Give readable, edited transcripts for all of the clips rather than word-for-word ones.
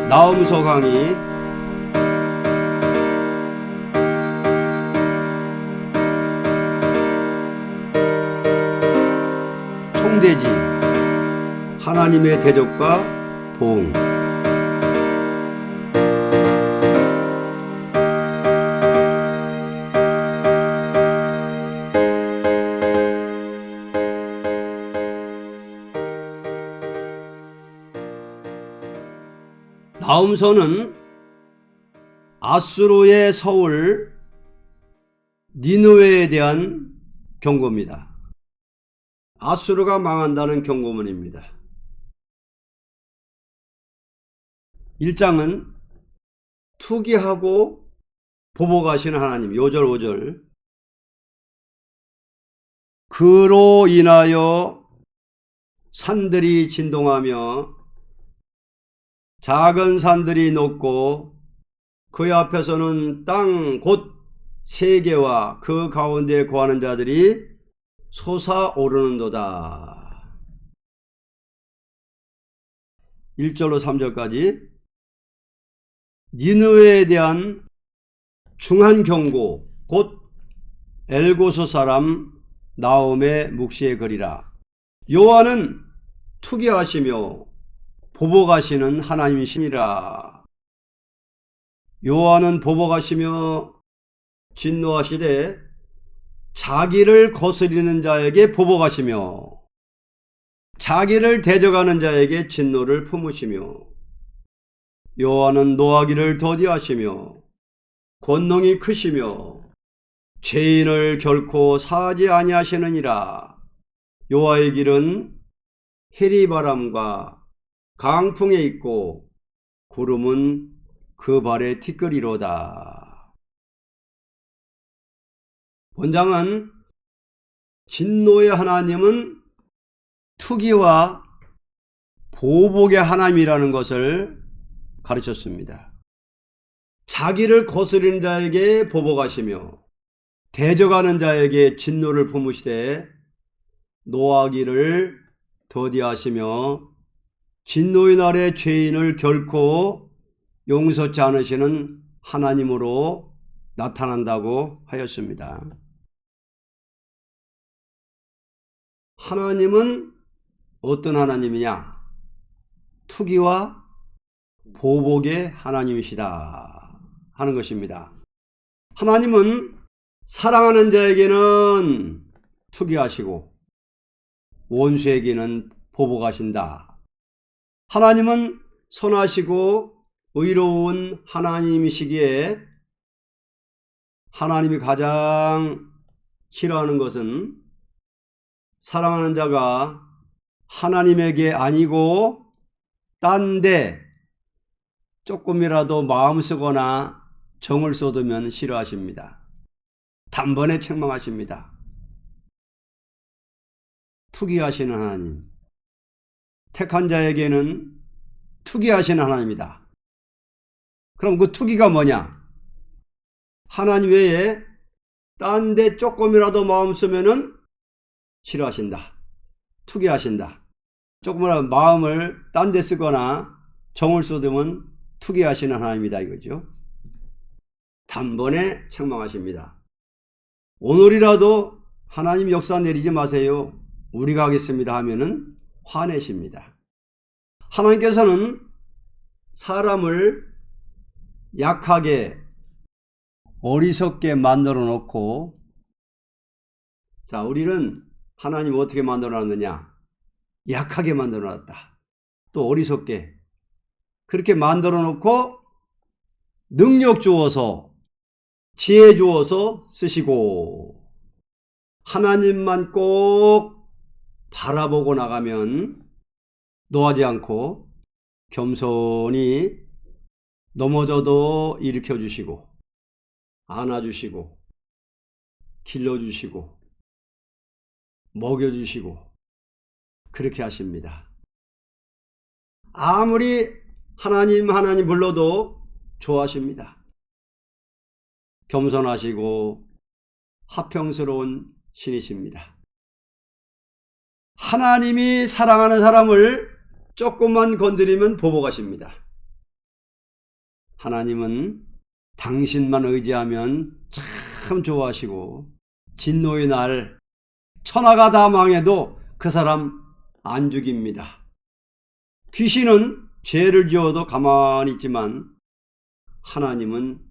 나음서 강의 총대지 하나님의 대적과 보응. 나음서는 아수르의 서울 니느웨에 대한 경고입니다. 아수르가 망한다는 경고문입니다. 1장은 투기하고 보복하시는 하나님, 요절 5절. 그로 인하여 산들이 진동하며 작은 산들이 높고 그의 앞에서는 땅 곧 세계와 그 가운데 거하는 자들이 솟아오르는도다. 1절로 3절까지 니느웨에 대한 중한 경고, 곧 엘고서 사람 나움의 묵시의 글이라. 여호와는 투기하시며 보복하시는 하나님이시니라. 여호와는 보복하시며 진노하시되 자기를 거스리는 자에게 보복하시며 자기를 대적하는 자에게 진노를 품으시며 여호와는 노하기를 더디하시며 권능이 크시며 죄인을 결코 사하지 아니하시느니라. 여호와의 길은 해리바람과 강풍에 있고 구름은 그 발에 티끌이로다. 본장은 진노의 하나님은 투기와 보복의 하나님이라는 것을 가르쳤습니다. 자기를 거스리는 자에게 보복하시며 대적하는 자에게 진노를 품으시되 노하기를 더디하시며 진노의 날에 죄인을 결코 용서치 않으시는 하나님으로 나타난다고 하였습니다. 하나님은 어떤 하나님이냐? 투기와 보복의 하나님이시다 하는 것입니다. 하나님은 사랑하는 자에게는 투기하시고 원수에게는 보복하신다. 하나님은 선하시고 의로운 하나님이시기에 하나님이 가장 싫어하는 것은 사랑하는 자가 하나님에게 아니고 딴 데 조금이라도 마음 쓰거나 정을 쏟으면 싫어하십니다. 단번에 책망하십니다. 투기하시는 하나님, 택한 자에게는 투기하시는 하나님이다. 그럼 그 투기가 뭐냐? 하나님 외에 딴 데 조금이라도 마음 쓰면은 싫어하신다. 투기하신다. 조금이라도 마음을 딴 데 쓰거나 정을 쏟으면 투기하시는 하나님이다 이거죠. 단번에 책망하십니다. 오늘이라도 하나님 역사 내리지 마세요. 우리가 하겠습니다 하면은 화내십니다. 하나님께서는 사람을 약하게 어리석게 만들어 놓고, 자, 우리는 하나님 어떻게 만들어 놨느냐? 약하게 만들어 놨다. 또 어리석게. 그렇게 만들어 놓고 능력 주어서 지혜 주어서 쓰시고 하나님만 꼭 바라보고 나가면 노하지 않고 겸손히 넘어져도 일으켜 주시고 안아주시고 길러주시고 먹여주시고 그렇게 하십니다. 아무리 하나님 불러도 좋아하십니다. 겸손하시고 화평스러운 신이십니다. 하나님이 사랑하는 사람을 조금만 건드리면 보복하십니다. 하나님은 당신만 의지하면 참 좋아하시고 진노의 날 천하가 다 망해도 그 사람 안 죽입니다. 귀신은 죄를 지어도 가만히 있지만 하나님은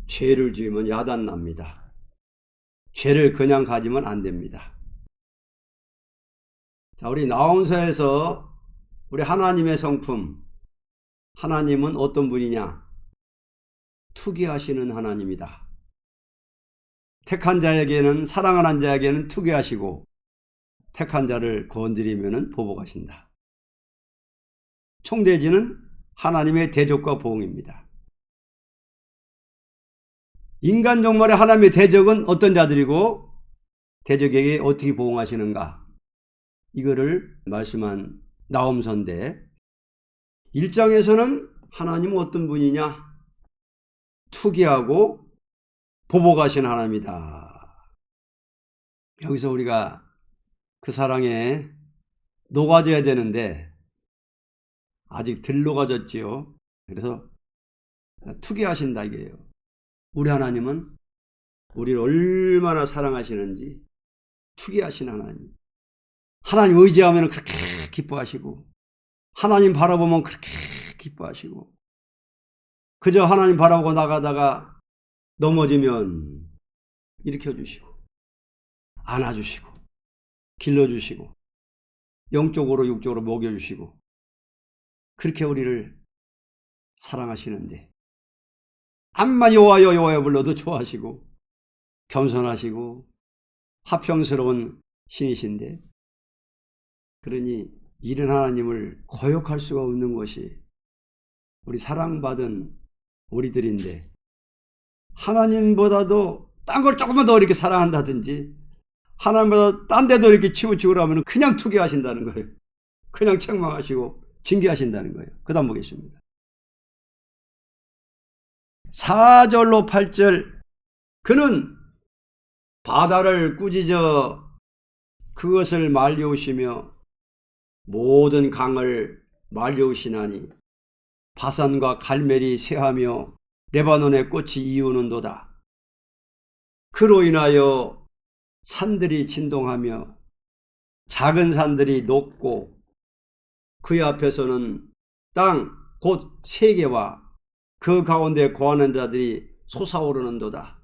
죄를 지으면 야단납니다. 죄를 그냥 가지면 안 됩니다. 자, 우리 나홈서에서 우리 하나님의 성품, 하나님은 어떤 분이냐? 투기하시는 하나님이다. 택한 자에게는, 사랑하는 자에게는 투기하시고 택한 자를 건드리면 보복하신다. 총대지는 하나님의 대적과 보응입니다. 인간 종말의 하나님의 대적은 어떤 자들이고 대적에게 어떻게 보응하시는가? 이거를 말씀한 나홈서인데 1장에서는 하나님은 어떤 분이냐? 투기하고 보복하신 하나님이다. 여기서 우리가 그 사랑에 녹아져야 되는데 아직 덜 녹아졌지요. 그래서 투기하신다 이게요. 우리 하나님은 우리를 얼마나 사랑하시는지 투기하신 하나님. 하나님 의지하면 그렇게 기뻐하시고 하나님 바라보면 그렇게 기뻐하시고 그저 하나님 바라보고 나가다가 넘어지면 일으켜주시고 안아주시고 길러주시고 영적으로 육적으로 먹여주시고 그렇게 우리를 사랑하시는데 암만 여호와여 여호와여 불러도 좋아하시고 겸손하시고 화평스러운 신이신데 그러니 이런 하나님을 거역할 수가 없는 것이 우리 사랑받은 우리들인데 하나님보다도 딴 걸 조금만 더 이렇게 사랑한다든지 하나님보다 딴 데도 이렇게 치우치고 하면 그냥 투기하신다는 거예요. 그냥 책망하시고 징계하신다는 거예요. 그 다음 보겠습니다. 4절로 8절 그는 바다를 꾸짖어 그것을 말려오시며 모든 강을 말려오시나니 바산과 갈멜이 쇠하며 레바논의 꽃이 이우는도다. 그로 인하여 산들이 진동하며 작은 산들이 녹고 그의 앞에서는 땅 곧 세계와 그 가운데 거하는 자들이 솟아오르는도다.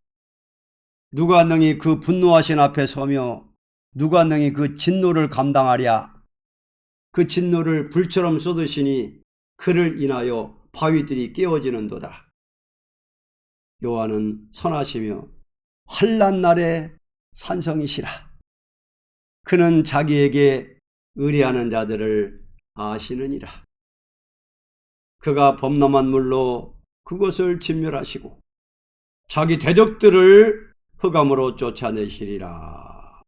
누가 능히 그 분노하신 앞에 서며 누가 능히 그 진노를 감당하랴. 그 진노를 불처럼 쏟으시니 그를 인하여 바위들이 깨어지는도다. 여호와는 선하시며 환난 날에 산성이시라. 그는 자기에게 의뢰하는 자들을 아시느니라. 그가 범람한 물로 그것을 진멸하시고 자기 대적들을 흑암으로 쫓아내시리라.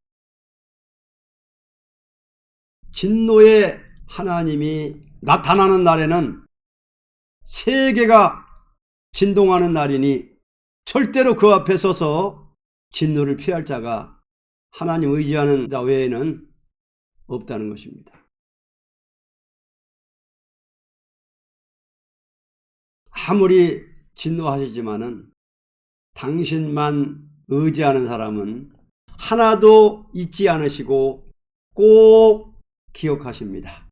진노의 하나님이 나타나는 날에는 세계가 진동하는 날이니 절대로 그 앞에 서서 진노를 피할 자가 하나님 의지하는 자 외에는 없다는 것입니다. 아무리 진노하시지만은 당신만 의지하는 사람은 하나도 잊지 않으시고 꼭 기억하십니다.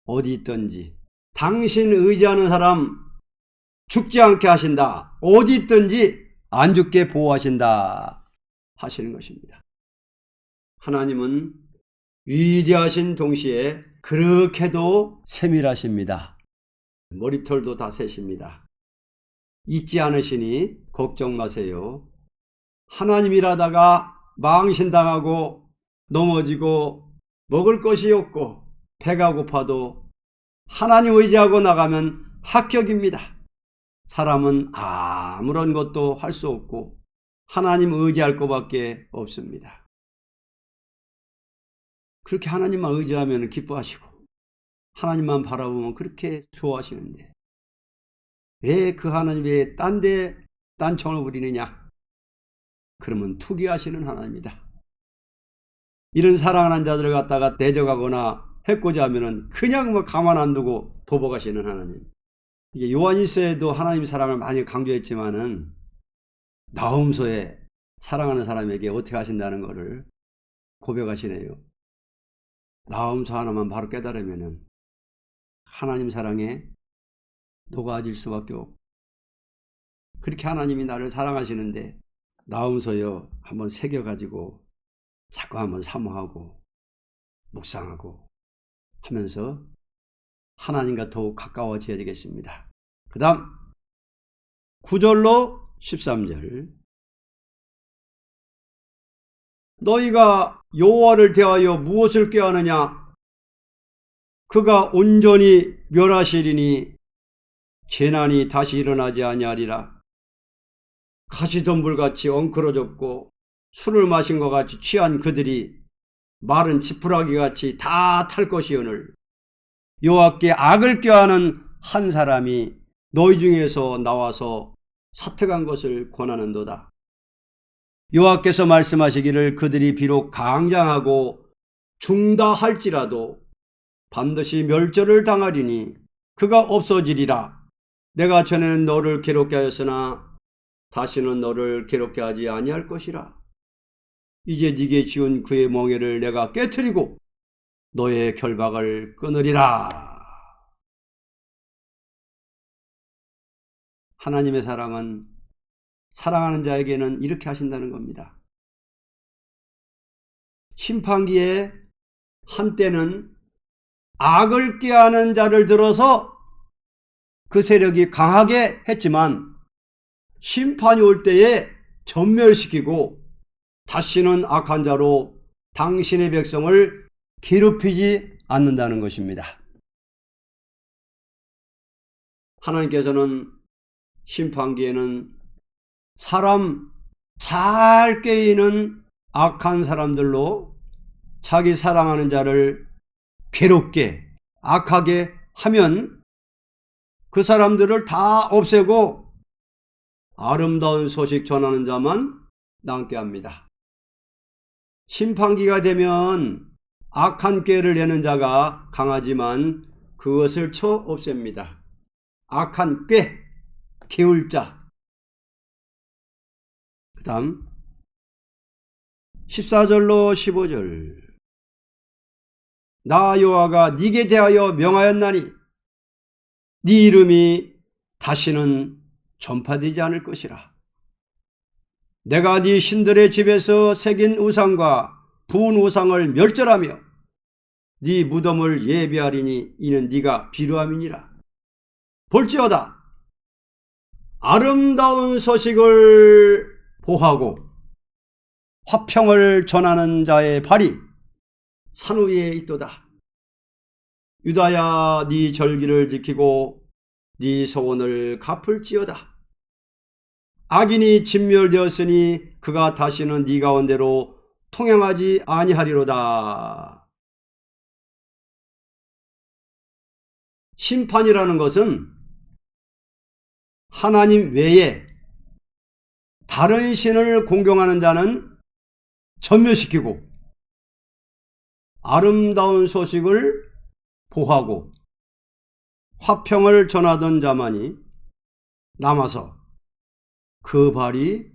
어디 있든지 당신 의지하는 사람 죽지 않게 하신다. 어디 있든지 안 죽게 보호하신다 하시는 것입니다. 하나님은 위대하신 동시에 그렇게도 세밀하십니다. 머리털도 다 세십니다. 잊지 않으시니 걱정 마세요. 하나님이라다가 망신당하고 넘어지고 먹을 것이 없고 배가 고파도 하나님 의지하고 나가면 합격입니다. 사람은 아무런 것도 할 수 없고 하나님 의지할 것밖에 없습니다. 그렇게 하나님만 의지하면 기뻐하시고 하나님만 바라보면 그렇게 좋아하시는데 왜 그 하나님의 딴데 딴청을 부리느냐? 그러면 투기하시는 하나님이다. 이런 사랑하는 자들을 갖다가 대적하거나 해코지 하면은 그냥 가만 안 두고 보복하시는 하나님. 이게 요한일서에도 하나님 사랑을 많이 강조했지만은 나훔서에 사랑하는 사람에게 어떻게 하신다는 것을 고백하시네요. 나훔서 하나만 바로 깨달으면은 하나님 사랑에 녹아질 수밖에 없고, 그렇게 하나님이 나를 사랑하시는데 나훔서요 한번 새겨가지고 자꾸 한번 사모하고 묵상하고 하면서 하나님과 더욱 가까워져야 되겠습니다. 그 다음 9절로 13절. 너희가 여호와를 대하여 무엇을 꾀하느냐? 그가 온전히 멸하시리니 재난이 다시 일어나지 아니하리라. 가시덤불같이 엉클어졌고 술을 마신 것 같이 취한 그들이 마른 지푸라기같이 다 탈 것이오늘 여호와께 악을 꾀하는 한 사람이 너희 중에서 나와서 사특한 것을 권하는도다. 여호와께서 말씀하시기를 그들이 비록 강장하고 중다할지라도 반드시 멸절을 당하리니 그가 없어지리라. 내가 전에는 너를 괴롭게 하였으나 다시는 너를 괴롭게 하지 아니할 것이라. 이제 네게 지은 그의 멍에를 내가 깨트리고 너의 결박을 끊으리라. 하나님의 사랑은 사랑하는 자에게는 이렇게 하신다는 겁니다. 심판기에 한때는 악을 꾀하는 자를 들어서 그 세력이 강하게 했지만 심판이 올 때에 전멸시키고 다시는 악한 자로 당신의 백성을 괴롭히지 않는다는 것입니다. 하나님께서는 심판기에는 사람 잘 꾀이는 악한 사람들로 자기 사랑하는 자를 괴롭게 악하게 하면 그 사람들을 다 없애고 아름다운 소식 전하는 자만 남게 합니다. 심판기가 되면 악한 꾀를 내는 자가 강하지만 그것을 쳐 없앱니다. 악한 꾀, 게을자. 그 다음 14절로 15절. 나 여호와가 네게 대하여 명하였나니 네 이름이 다시는 전파되지 않을 것이라. 내가 네 신들의 집에서 새긴 우상과 부은 우상을 멸절하며 네 무덤을 예비하리니 이는 네가 비루함이니라. 볼지어다 아름다운 소식을 보하고 화평을 전하는 자의 발이 산 위에 있도다. 유다야 네 절기를 지키고 네 소원을 갚을지어다. 악인이 진멸되었으니 그가 다시는 네 가운데로 통행하지 아니하리로다. 심판이라는 것은 하나님 외에 다른 신을 공경하는 자는 전멸시키고 아름다운 소식을 보하고 화평을 전하던 자만이 남아서 그 발이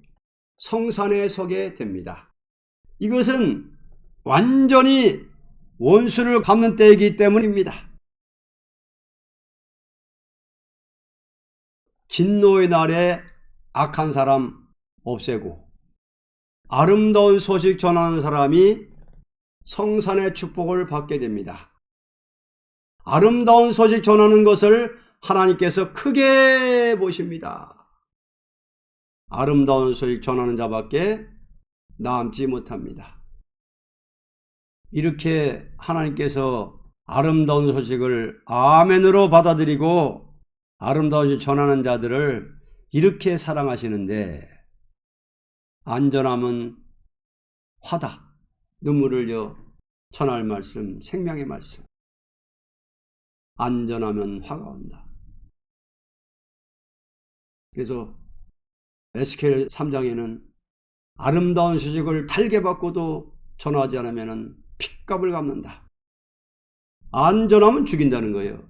성산에 서게 됩니다. 이것은 완전히 원수를 갚는 때이기 때문입니다. 진노의 날에 악한 사람 없애고 아름다운 소식 전하는 사람이 성산의 축복을 받게 됩니다. 아름다운 소식 전하는 것을 하나님께서 크게 보십니다. 아름다운 소식 전하는 자밖에 남지 못합니다. 이렇게 하나님께서 아름다운 소식을 아멘으로 받아들이고 아름다운 소식 전하는 자들을 이렇게 사랑하시는데 안전함은 화다. 눈물을 흘려 전할 말씀, 생명의 말씀. 안전하면 화가 온다. 그래서 에스겔 3장에는 아름다운 소식을 달게 받고도 전하지 않으면 핏값을 갚는다. 안전하면 죽인다는 거예요.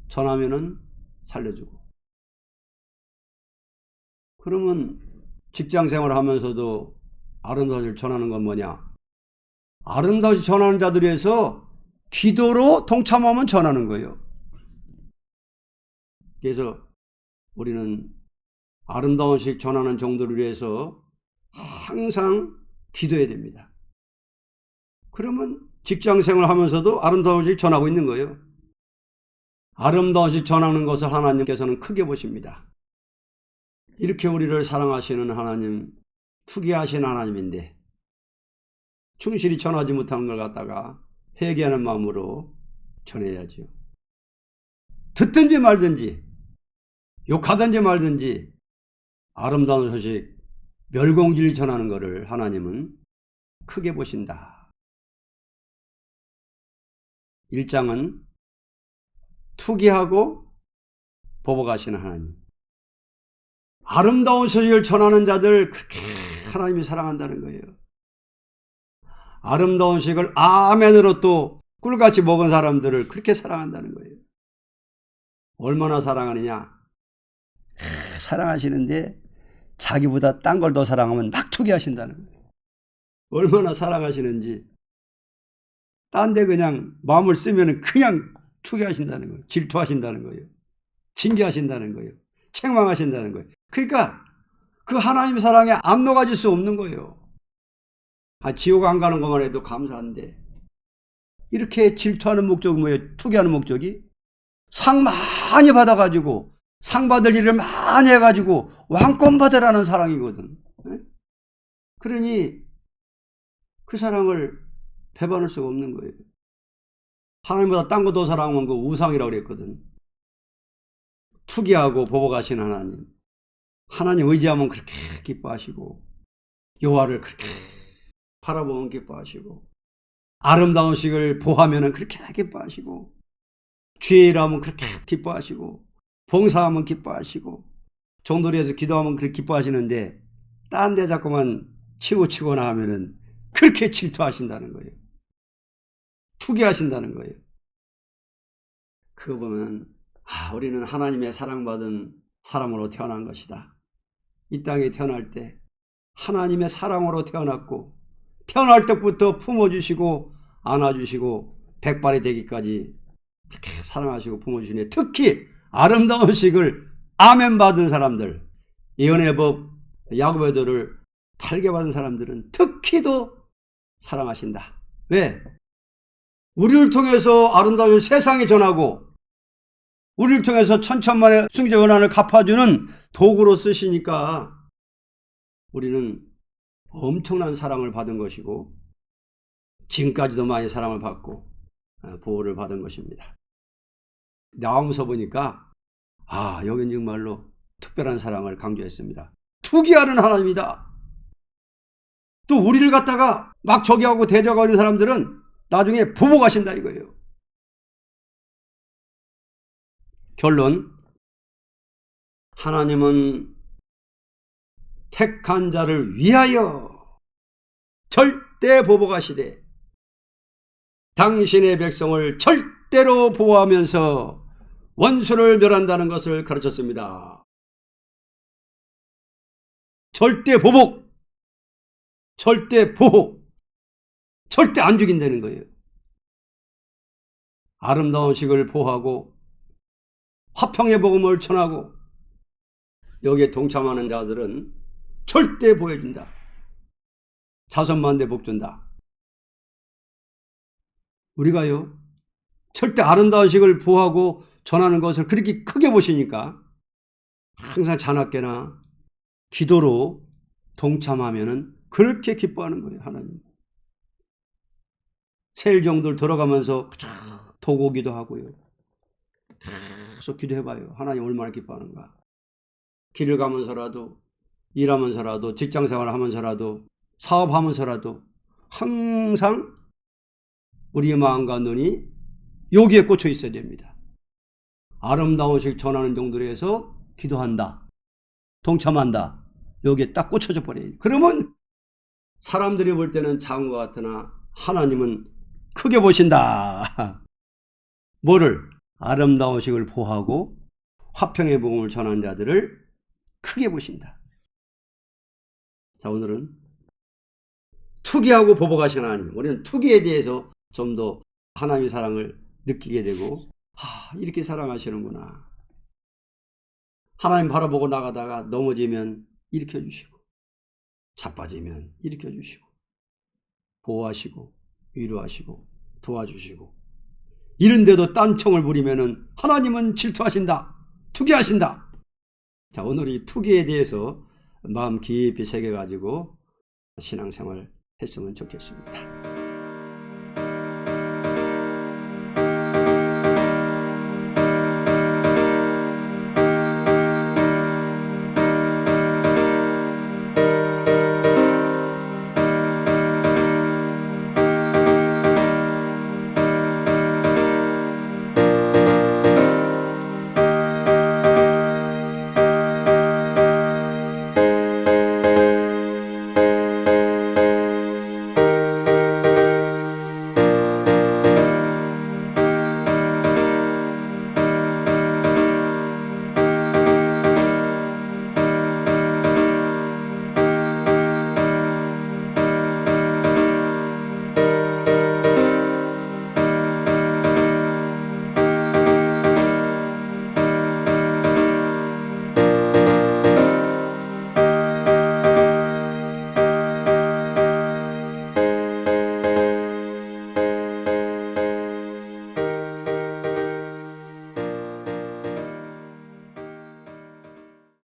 전하면은 살려주고. 그러면 직장생활을 하면서도 아름다움을 전하는 건 뭐냐? 아름다움을 전하는 자들에 의해서 기도로 동참하면 전하는 거예요. 그래서 우리는 아름다움식 전하는 정도를 위해서 항상 기도해야 됩니다. 그러면 직장생활을 하면서도 아름다움식 전하고 있는 거예요. 아름다움식 전하는 것을 하나님께서는 크게 보십니다. 이렇게 우리를 사랑하시는 하나님, 투기하신 하나님인데 충실히 전하지 못하는 걸 갖다가 회개하는 마음으로 전해야죠. 듣든지 말든지 욕하든지 말든지 아름다운 소식, 멸공진리 전하는 것을 하나님은 크게 보신다. 1장은 투기하고 보복하시는 하나님. 아름다운 소식을 전하는 자들 그렇게 하나님이 사랑한다는 거예요. 아름다운 소식을 아멘으로 또 꿀같이 먹은 사람들을 그렇게 사랑한다는 거예요. 얼마나 사랑하느냐? 사랑하시는데 자기보다 딴 걸 더 사랑하면 막 투기하신다는 거예요. 얼마나 사랑하시는지 딴 데 그냥 마음을 쓰면 그냥 투기하신다는 거예요. 질투하신다는 거예요. 징계하신다는 거예요. 책망하신다는 거예요. 그러니까 그 하나님 사랑에 안 녹아질 수 없는 거예요. 지옥 안 가는 것만 해도 감사한데 이렇게 질투하는 목적이 뭐예요? 투기하는 목적이 상 많이 받아가지고 상 받을 일을 많이 해가지고 왕권 받으라는 사랑이거든. 그러니 그 사랑을 배반할 수가 없는 거예요. 하나님보다 딴 거 더 사랑하면 그 우상이라고 그랬거든. 투기하고 보복하신 하나님. 하나님 의지하면 그렇게 기뻐하시고 여호와를 그렇게 바라보면 기뻐하시고 아름다운 식을 보하면 그렇게 기뻐하시고 주의 일하면 그렇게 기뻐하시고 봉사하면 기뻐하시고 종돌이에서 기도하면 그렇게 기뻐하시는데 딴 데 자꾸만 치우치거나 하면은 그렇게 질투하신다는 거예요. 투기하신다는 거예요. 그거 보면 우리는 하나님의 사랑받은 사람으로 태어난 것이다. 이 땅에 태어날 때 하나님의 사랑으로 태어났고 태어날 때부터 품어주시고 안아주시고 백발이 되기까지 그렇게 사랑하시고 품어주시네. 특히 아름다운 식을 아멘 받은 사람들, 예언의 법, 야곱의 도를 달게 받은 사람들은 특히도 사랑하신다. 왜? 우리를 통해서 아름다운 세상에 전하고 우리를 통해서 천천만의 순기적 원한을 갚아주는 도구로 쓰시니까 우리는 엄청난 사랑을 받은 것이고 지금까지도 많이 사랑을 받고 보호를 받은 것입니다. 나오면서 보니까 여긴 정말로 특별한 사랑을 강조했습니다. 투기하는 하나님이다. 또 우리를 갖다가 막 저기하고 대적하는 사람들은 나중에 보복하신다 이거예요. 결론, 하나님은 택한 자를 위하여 절대 보복하시되 당신의 백성을 절대로 보호하면서 원수를 멸한다는 것을 가르쳤습니다. 절대 보복, 절대 보호, 절대 안 죽인다는 거예요. 아름다운 식을 보호하고 화평의 복음을 전하고 여기에 동참하는 자들은 절대 보여준다. 자손만대 복준다. 우리가요 절대 아름다운 식을 보호하고 전하는 것을 그렇게 크게 보시니까 항상 자나깨나 기도로 동참하면은 그렇게 기뻐하는 거예요. 하나님 세일정들 들어가면서 도고기도 하고요 계속 기도해봐요. 하나님 얼마나 기뻐하는가. 길을 가면서라도 일하면서라도 직장생활 하면서라도 사업하면서라도 항상 우리의 마음과 눈이 여기에 꽂혀 있어야 됩니다. 아름다운 식 전하는 정도로 해서 기도한다, 동참한다, 여기에 딱 꽂혀져 버려요. 그러면 사람들이 볼 때는 작은 것 같으나 하나님은 크게 보신다. 뭐를? 아름다운 식을 보호하고 화평의 복음을 전하는 자들을 크게 보신다. 자, 오늘은 투기하고 보복하시는 하나님, 우리는 투기에 대해서 좀 더 하나님의 사랑을 느끼게 되고, 이렇게 사랑하시는구나. 하나님 바라보고 나가다가 넘어지면 일으켜주시고, 자빠지면 일으켜주시고, 보호하시고, 위로하시고, 도와주시고, 이런데도 딴청을 부리면은 하나님은 질투하신다, 투기하신다. 자, 오늘 이 투기에 대해서 마음 깊이 새겨가지고 신앙생활 했으면 좋겠습니다.